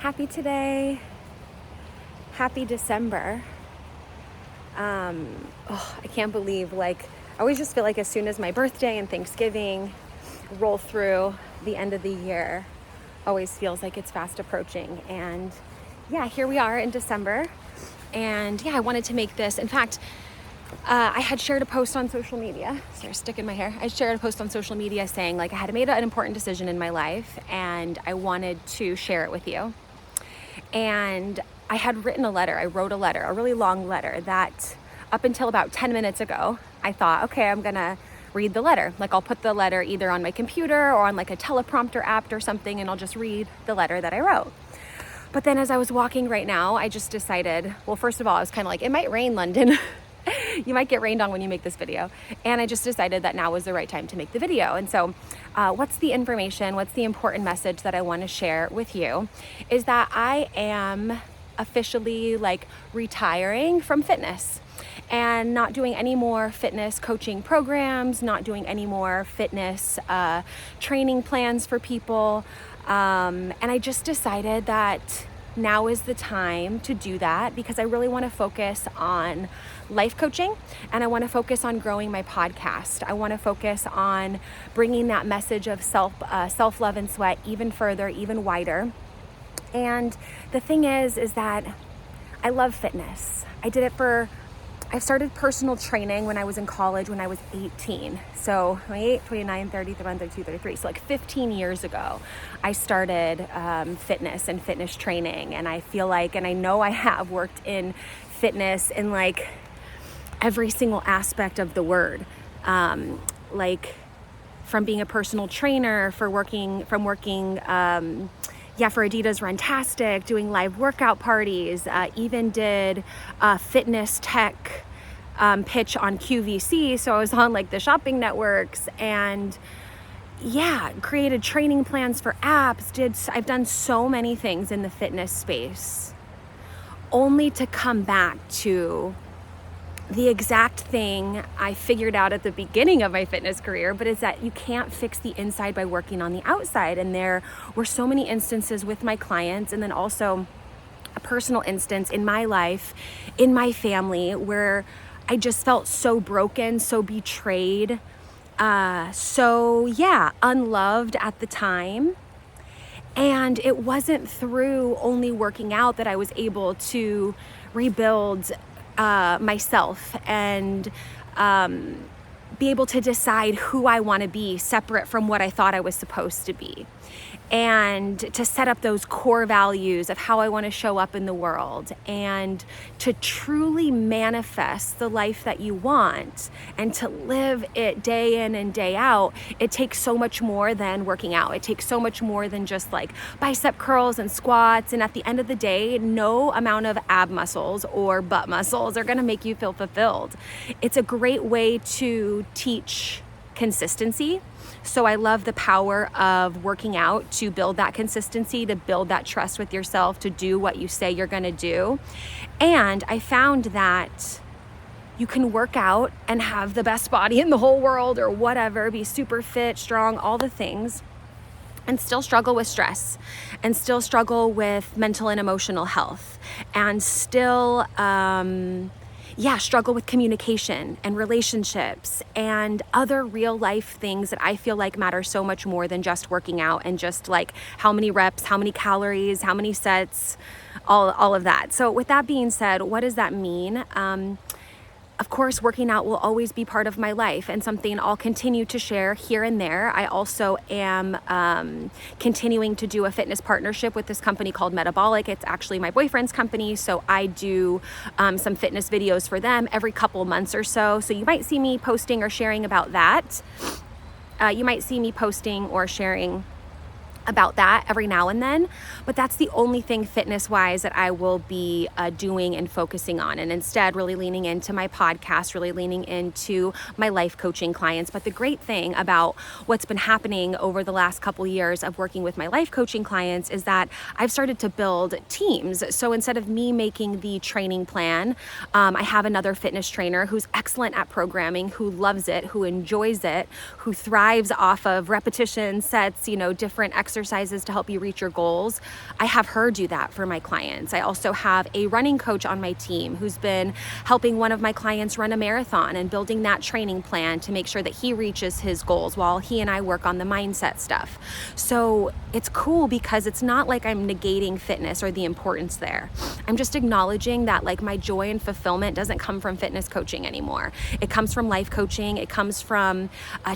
Happy today. Happy December. I can't believe, I always just feel like as soon as my birthday and Thanksgiving roll through, the end of the year always feels like it's fast approaching. And yeah, here we are in December. And yeah, I wanted to make this. In fact, I had shared a post on social media. Sorry, stick in my hair. I shared a post on social media saying I had made an important decision in my life and I wanted to share it with you. And I had written a letter. I wrote a letter, a really long letter that up until about 10 minutes ago, I thought, okay, I'm going to read the letter. I'll put the letter either on my computer or on a teleprompter app or something, and I'll just read the letter that I wrote. But then as I was walking right now, I just decided, well, first of all, I was kind of it might rain, London. You might get rained on when you make this video. And I just decided that now was the right time to make the video. And so what's the information, what's the important message that I want to share with you is that I am officially retiring from fitness and not doing any more fitness coaching programs, not doing any more fitness training plans for people. And I just decided that now is the time to do that because I really want to focus on life coaching and I want to focus on growing my podcast. I want to focus on bringing that message of self-love and sweat even further, even wider. And the thing is that I love fitness. I started personal training when I was in college when I was 18. So 28, 29, 30, 31, 32, 33. So 15 years ago, I started fitness and fitness training. And I feel and I know I have worked in fitness in every single aspect of the word. From being a personal trainer, for working for Adidas Runtastic, doing live workout parties, even did a fitness tech pitch on QVC. So I was on the shopping networks and created training plans for apps. I've done so many things in the fitness space only to come back to the exact thing I figured out at the beginning of my fitness career, but it's that you can't fix the inside by working on the outside. And there were so many instances with my clients, and then also a personal instance in my life, in my family, where I just felt so broken, so betrayed, unloved at the time. And it wasn't through only working out that I was able to rebuild myself and be able to decide who I want to be separate from what I thought I was supposed to be, and to set up those core values of how I want to show up in the world and to truly manifest the life that you want and to live it day in and day out. It takes so much more than working out. It takes so much more than just bicep curls and squats. And at the end of the day, no amount of ab muscles or butt muscles are going to make you feel fulfilled. It's a great way to teach consistency. So I love the power of working out to build that consistency, to build that trust with yourself, to do what you say you're going to do. And I found that you can work out and have the best body in the whole world or whatever, be super fit, strong, all the things, and still struggle with stress and still struggle with mental and emotional health and still struggle with communication and relationships and other real life things that I feel matter so much more than just working out and just how many reps, how many calories, how many sets, all of that. So with that being said, what does that mean? Of course, working out will always be part of my life and something I'll continue to share here and there. I also am continuing to do a fitness partnership with this company called Metabolic. It's actually my boyfriend's company, so I do some fitness videos for them every couple months or so. So you might see me posting or sharing about that. You might see me posting or sharing about that every now and then, but that's the only thing fitness wise that I will be doing and focusing on, and instead really leaning into my podcast, really leaning into my life coaching clients. But the great thing about what's been happening over the last couple years of working with my life coaching clients is that I've started to build teams. So instead of me making the training plan, I have another fitness trainer who's excellent at programming, who loves it, who enjoys it, who thrives off of repetition sets, different exercises exercises to help you reach your goals, I have her do that for my clients. I also have a running coach on my team who's been helping one of my clients run a marathon and building that training plan to make sure that he reaches his goals while he and I work on the mindset stuff. So it's cool because it's not like I'm negating fitness or the importance there. I'm just acknowledging that like my joy and fulfillment doesn't come from fitness coaching anymore. It comes from life coaching. It comes from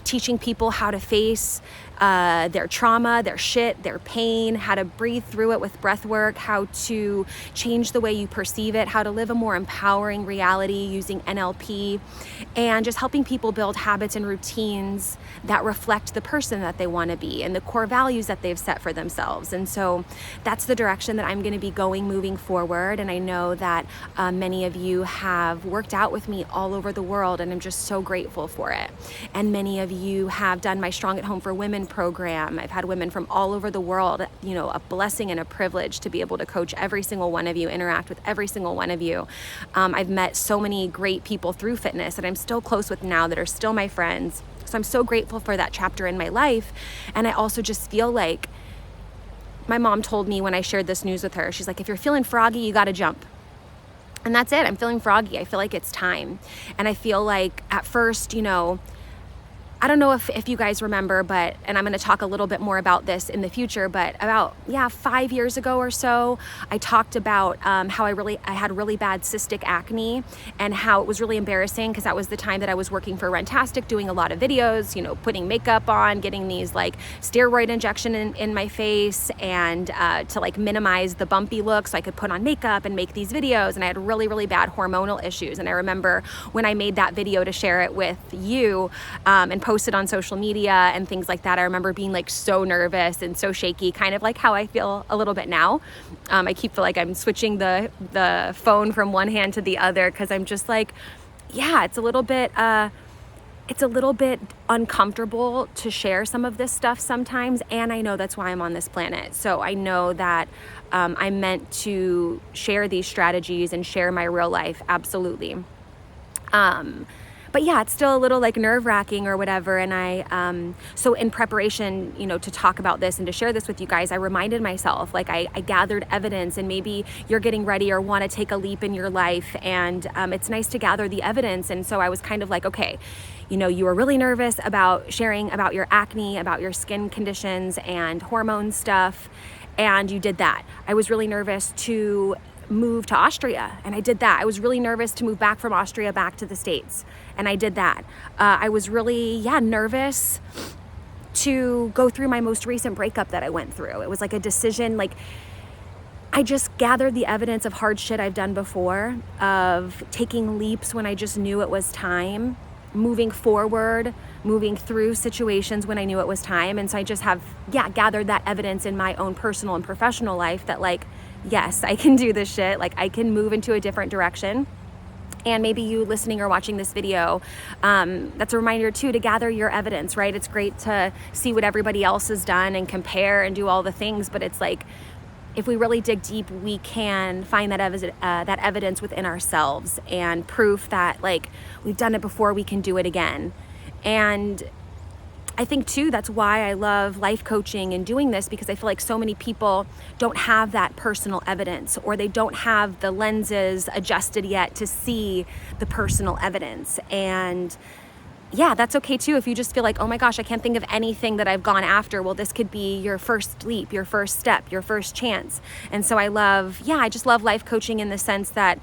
teaching people how to face their trauma, their shit, their pain, how to breathe through it with breath work, how to change the way you perceive it, how to live a more empowering reality using NLP, and just helping people build habits and routines that reflect the person that they want to be and the core values that they've set for themselves. And so that's the direction that I'm going to be going moving forward. And I know that many of you have worked out with me all over the world, and I'm just so grateful for it. And many of you have done my Strong at Home for Women program. I've had women from all over the world, you know, a blessing and a privilege to be able to coach every single one of you, interact with every single one of you. I've met so many great people through fitness that I'm still close with now that are still my friends. So I'm so grateful for that chapter in my life. And I also just feel like my mom told me when I shared this news with her, she's like, if you're feeling froggy, you got to jump. And that's it. I'm feeling froggy. I feel like it's time. And I feel like at first, you know, I don't know if you guys remember, but, and I'm going to talk a little bit more about this in the future, but about, 5 years ago or so, I talked about how I had really bad cystic acne and how it was really embarrassing because that was the time that I was working for Runtastic, doing a lot of videos, you know, putting makeup on, getting these like steroid injection in my face and to like minimize the bumpy look so I could put on makeup and make these videos. And I had really, really bad hormonal issues. And I remember when I made that video to share it with you and posted on social media and things like that, I remember being like so nervous and so shaky, kind of like how I feel a little bit now. I feel like I'm switching the phone from one hand to the other because I'm just like, it's a little bit uncomfortable to share some of this stuff sometimes, and I know that's why I'm on this planet. So I know that I'm meant to share these strategies and share my real life, absolutely. But it's still a little like nerve-wracking or whatever. And so in preparation, you know, to talk about this and to share this with you guys, I reminded myself, like I gathered evidence, and maybe you're getting ready or want to take a leap in your life. And it's nice to gather the evidence. And so I was kind of like, okay, you know, you were really nervous about sharing about your acne, about your skin conditions and hormone stuff. And you did that. I was really nervous to move to Austria, and I did that. I was really nervous to move back from Austria back to the States, and I did that. I was really nervous to go through my most recent breakup that I went through. It was like a decision, like I just gathered the evidence of hard shit I've done before, of taking leaps when I just knew it was time, moving forward, moving through situations when I knew it was time. And so I just have gathered that evidence in my own personal and professional life that like, yes, I can do this shit. Like I can move into a different direction. And maybe you listening or watching this video, that's a reminder too to gather your evidence, right? It's great to see what everybody else has done and compare and do all the things, but it's like, if we really dig deep, we can find that evidence within ourselves and proof that like we've done it before, we can do it again. And I think too, that's why I love life coaching and doing this, because I feel like so many people don't have that personal evidence, or they don't have the lenses adjusted yet to see the personal evidence. And that's okay too. If you just feel like, oh my gosh, I can't think of anything that I've gone after. Well, this could be your first leap, your first step, your first chance. And so I just love life coaching in the sense that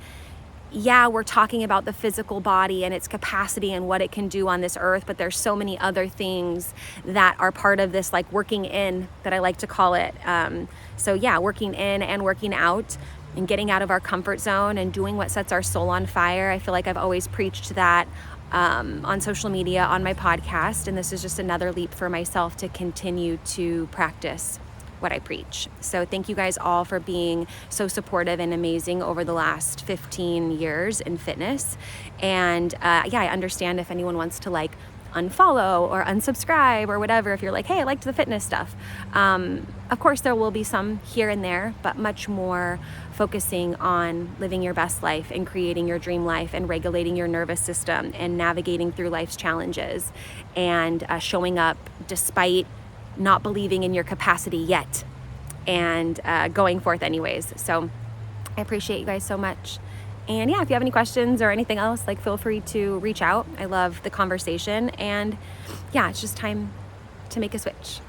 we're talking about the physical body and its capacity and what it can do on this earth, but there's so many other things that are part of this, like working in, that I like to call it. Working in and working out and getting out of our comfort zone and doing what sets our soul on fire. I feel like I've always preached that on social media, on my podcast, and this is just another leap for myself to continue to practice what I preach. So thank you guys all for being so supportive and amazing over the last 15 years in fitness. And I understand if anyone wants to like unfollow or unsubscribe or whatever, if you're like, hey, I liked the fitness stuff. Of course, there will be some here and there, but much more focusing on living your best life and creating your dream life and regulating your nervous system and navigating through life's challenges and showing up despite not believing in your capacity yet and going forth anyways. So I appreciate you guys so much. And yeah, if you have any questions or anything else, like feel free to reach out. I love the conversation. And yeah, it's just time to make a switch.